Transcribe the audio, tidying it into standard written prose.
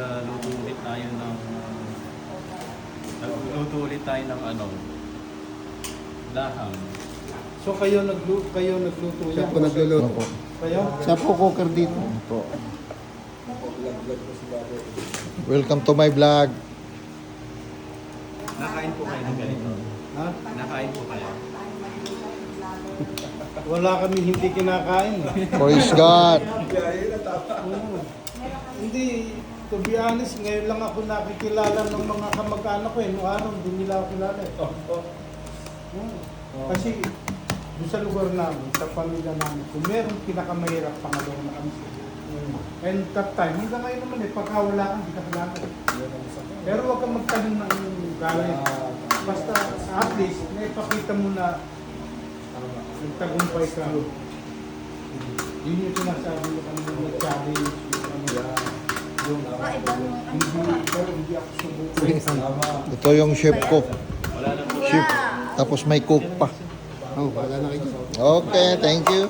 Luto ulit tayo ng nagluto ulit tayo ng laham. So kayo nagluto Siya yan? po nagluluto. Kayo? Siya po cooker dito. Po. Welcome to my vlog. Nakain po kayo ng ganito? Ha? Nakain po kayo? Wala kami hindi kinakain. Praise God. Oo. Hindi, to be honest, ngayon lang ako nakikilala ng mga kamag-anak ko eh. Noong araw, hindi nila ako kilala eh. Kasi doon sa lugar namin, sa pamilya namin, kung meron pinakamahirap, pangalawa na kami. And that time, hanggang ngayon naman eh, pagka wala kang, hindi ka kilala. Pero huwag kang magtanim ng galit. Basta at least, naipakita mo na nagtagumpay ka. Yun yung sinasabi mo kanina na challenge. Hindi ako subukan. Ito yung chef ko. Wala na po. Chef. Tapos may cook pa. Oh, wala na kayo. Okay, thank you.